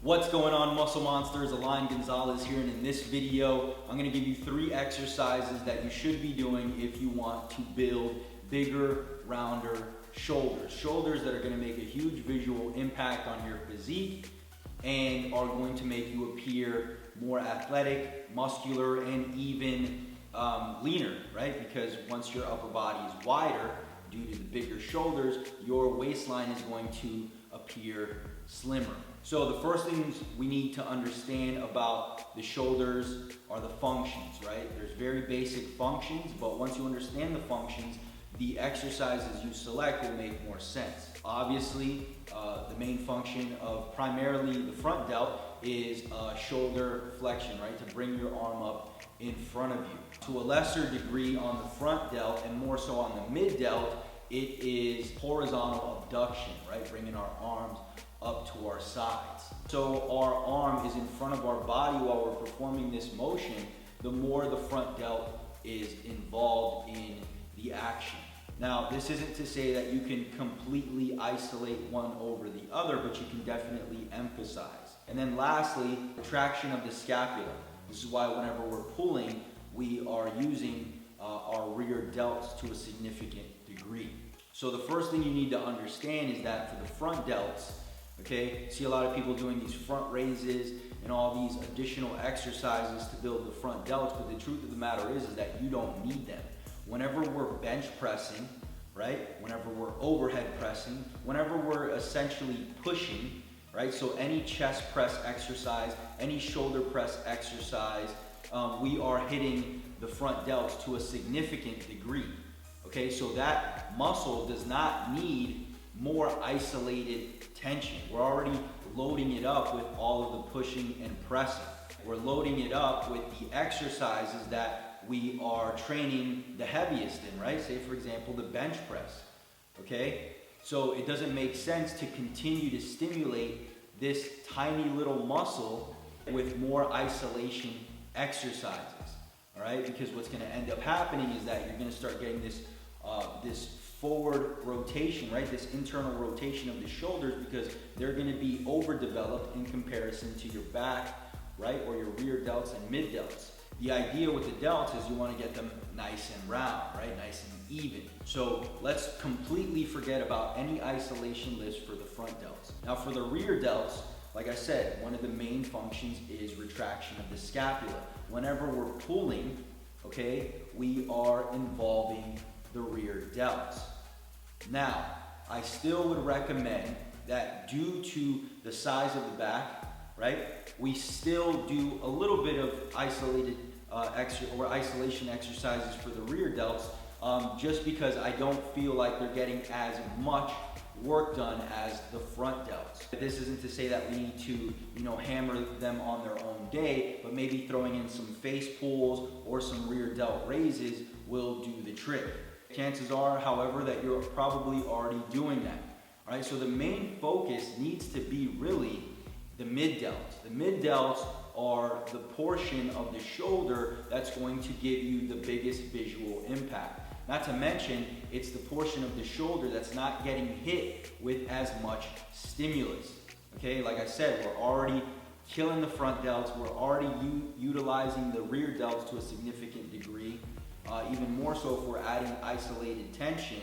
What's going on, muscle monsters? Alain Gonzalez here, and in this video I'm going to give you 3 exercises that you should be doing if you want to build bigger, rounder shoulders that are going to make a huge visual impact on your physique and are going to make you appear more athletic, muscular, and even leaner, right? Because once your upper body is wider due to the bigger shoulders, your waistline is going to appear slimmer. So the first things we need to understand about the shoulders are the functions, right? There's very basic functions, but once you understand the functions, the exercises you select will make more sense. Obviously, the main function of primarily the front delt is shoulder flexion, right? To bring your arm up in front of you. To a lesser degree on the front delt and more so on the mid delt, it is horizontal abduction, right? Bringing our arms up to our sides. So our arm is in front of our body while we're performing this motion, the more the front delt is involved in the action. Now, this isn't to say that you can completely isolate one over the other, but you can definitely emphasize. And then lastly, traction of the scapula. This is why whenever we're pulling, we are using our rear delts to a significant degree. So the first thing you need to understand is that for the front delts, okay, see a lot of people doing these front raises and all these additional exercises to build the front delts, but the truth of the matter is that you don't need them. Whenever we're bench pressing, right, whenever we're overhead pressing, whenever we're essentially pushing, right, so any chest press exercise, any shoulder press exercise, we are hitting the front delts to a significant degree. Okay, so that muscle does not need more isolated tension. We're already loading it up with all of the pushing and pressing. We're loading it up with the exercises that we are training the heaviest in, right? Say for example, the bench press, okay? So it doesn't make sense to continue to stimulate this tiny little muscle with more isolation exercises, all right? Because what's gonna end up happening is that you're gonna start getting this forward rotation, right? This internal rotation of the shoulders, because they're gonna be overdeveloped in comparison to your back, right? Or your rear delts and mid delts. The idea with the delts is you wanna get them nice and round, right? Nice and even. So let's completely forget about any isolation lifts for the front delts. Now for the rear delts, like I said, one of the main functions is retraction of the scapula. Whenever we're pulling, okay, we are involving the rear delts. Now, I still would recommend that due to the size of the back, right, we still do a little bit of isolated isolation exercises for the rear delts, just because I don't feel like they're getting as much work done as the front delts. This isn't to say that we need to, hammer them on their own day, but maybe throwing in some face pulls or some rear delt raises will do the trick. Chances are, however, that you're probably already doing that. All right, so the main focus needs to be really the mid delts. The mid delts are the portion of the shoulder that's going to give you the biggest visual impact. Not to mention, it's the portion of the shoulder that's not getting hit with as much stimulus. Okay, like I said, we're already killing the front delts. We're already utilizing the rear delts to a significant degree. Even more so if we're adding isolated tension.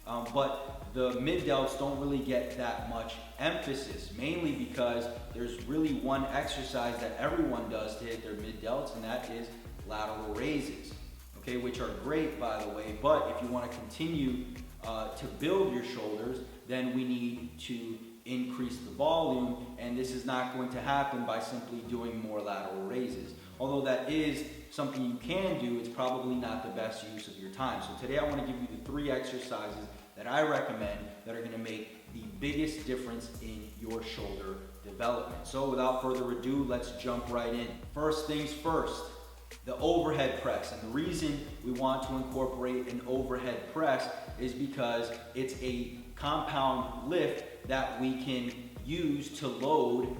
But the mid delts don't really get that much emphasis, mainly because there's really one exercise that everyone does to hit their mid delts, and that is lateral raises, okay, which are great, by the way, but if you want to continue to build your shoulders, then we need to increase the volume, and this is not going to happen by simply doing more lateral raises. Although that is something you can do, it's probably not the best use of your time. So today I want to give you the 3 exercises that I recommend that are going to make the biggest difference in your shoulder development. So without further ado, let's jump right in. First things first, the overhead press. And the reason we want to incorporate an overhead press is because it's a compound lift that we can use to load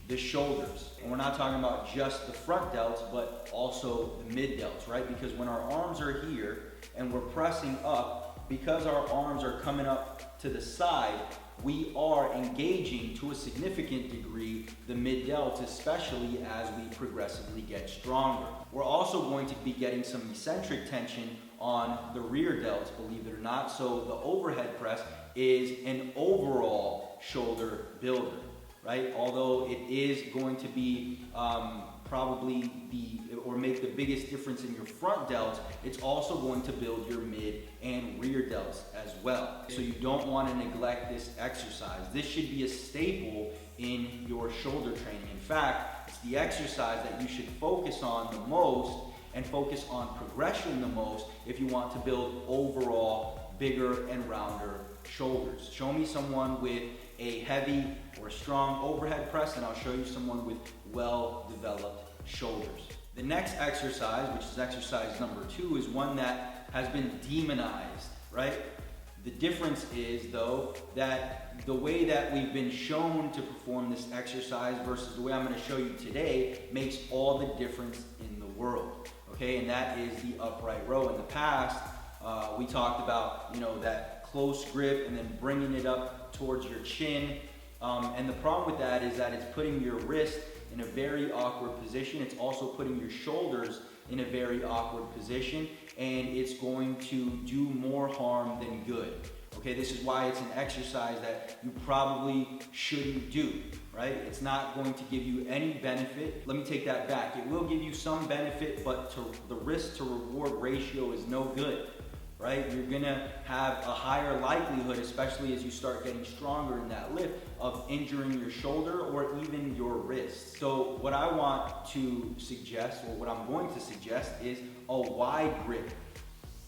the shoulders. And we're not talking about just the front delts, but also the mid delts, right? Because when our arms are here and we're pressing up, because our arms are coming up to the side, we are engaging to a significant degree the mid delts, especially as we progressively get stronger. We're also going to be getting some eccentric tension on the rear delts, believe it or not. So the overhead press is an overall shoulder builder, right? Although it is going to be probably make the biggest difference in your front delts, it's also going to build your mid and rear delts as well. So you don't want to neglect this exercise. This should be a staple in your shoulder training. In fact, it's the exercise that you should focus on the most and focus on progression the most if you want to build overall bigger and rounder shoulders. Show me someone with a heavy or strong overhead press, and I'll show you someone with well-developed shoulders. The next exercise, which is exercise number 2, is one that has been demonized, right? The difference is, though, that the way that we've been shown to perform this exercise versus the way I'm going to show you today makes all the difference in the world, okay? And that is the upright row. In the past, we talked about, that close grip and then bringing it up towards your chin. And the problem with that is that it's putting your wrist in a very awkward position. It's also putting your shoulders in a very awkward position, and it's going to do more harm than good. Okay, this is why it's an exercise that you probably shouldn't do, right? It's not going to give you any benefit. Let me take that back. It will give you some benefit, but the risk to reward ratio is no good, right? You're gonna have a higher likelihood, especially as you start getting stronger in that lift, of injuring your shoulder or even your wrist. So what I want to suggest, or what I'm going to suggest, is a wide grip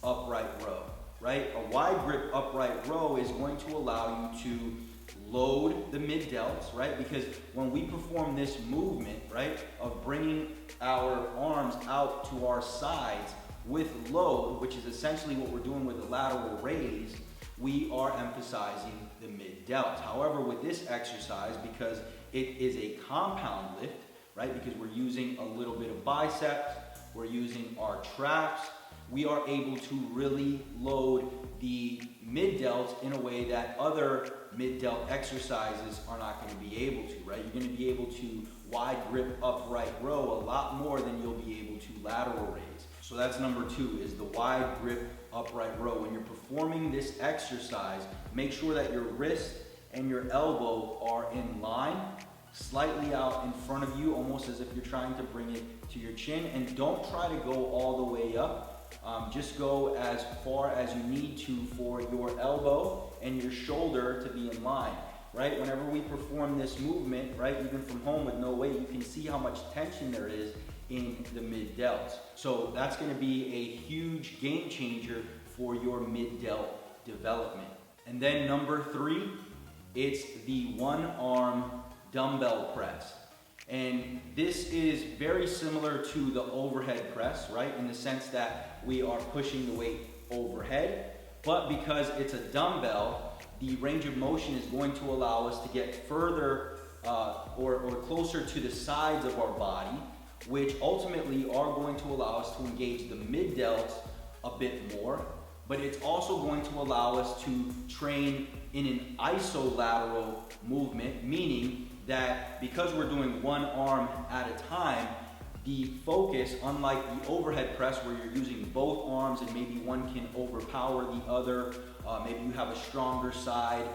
upright row, right? A wide grip upright row is going to allow you to load the mid delts, right? Because when we perform this movement, right, of bringing our arms out to our sides with load, which is essentially what we're doing with the lateral raise, we are emphasizing the mid delts. However, with this exercise, because it is a compound lift, right, because we're using a little bit of biceps, we're using our traps, we are able to really load the mid delts in a way that other mid delt exercises are not going to be able to, right? You're going to be able to wide grip upright row a lot more than you'll be able to lateral raise. So that's number 2, is the wide grip upright row. When you're performing this exercise, make sure that your wrist and your elbow are in line, slightly out in front of you, almost as if you're trying to bring it to your chin. And don't try to go all the way up. Just go as far as you need to for your elbow and your shoulder to be in line, right? Whenever we perform this movement, right, even from home with no weight, you can see how much tension there is in the mid delts. So that's going to be a huge game changer for your mid delt development. And then number 3, it's the OneArm dumbbell press. And this is very similar to the overhead press, right? In the sense that we are pushing the weight overhead, but because it's a dumbbell, the range of motion is going to allow us to get further or closer to the sides of our body, which ultimately are going to allow us to engage the mid delts a bit more, but it's also going to allow us to train in an isolateral movement, meaning that because we're doing one arm at a time, the focus, unlike the overhead press where you're using both arms and maybe one can overpower the other, maybe you have a stronger side,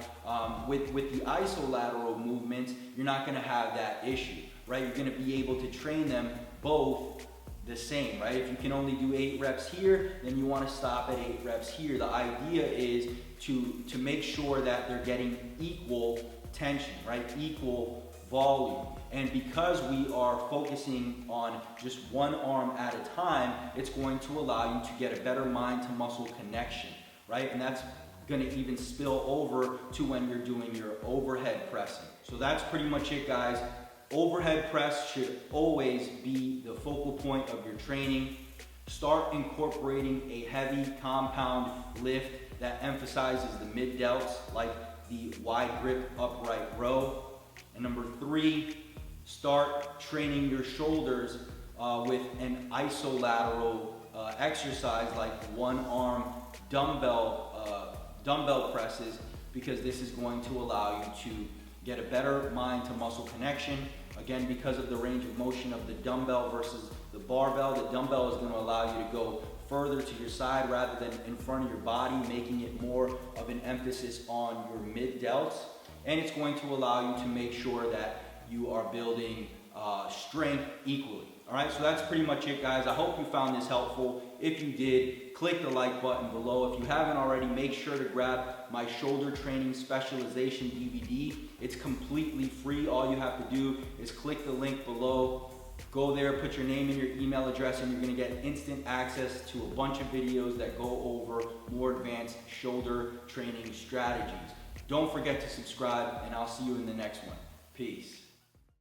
with the isolateral movements, you're not going to have that issue, right? You're going to be able to train them both the same, right? If you can only do 8 reps here, then you want to stop at 8 reps here. The idea is to make sure that they're getting equal tension, right? Equal volume. And because we are focusing on just one arm at a time, it's going to allow you to get a better mind to muscle connection, right? And that's going to even spill over to when you're doing your overhead pressing. So that's pretty much it, guys. Overhead press should always be the focal point of your training. Start incorporating a heavy compound lift that emphasizes the mid delts, like the wide grip upright row. And number 3, start training your shoulders with an isolateral exercise like OneArm dumbbell presses because this is going to allow you to get a better mind to muscle connection. Again, because of the range of motion of the dumbbell versus the barbell, the dumbbell is going to allow you to go further to your side rather than in front of your body, making it more of an emphasis on your mid delts. And it's going to allow you to make sure that you are building strength equally. All right, so that's pretty much it, guys. I hope you found this helpful. If you did, click the like button below. If you haven't already, make sure to grab my shoulder training specialization DVD. It's completely free. All you have to do is click the link below. Go there, put your name and your email address, and you're gonna get instant access to a bunch of videos that go over more advanced shoulder training strategies. Don't forget to subscribe, and I'll see you in the next one. Peace.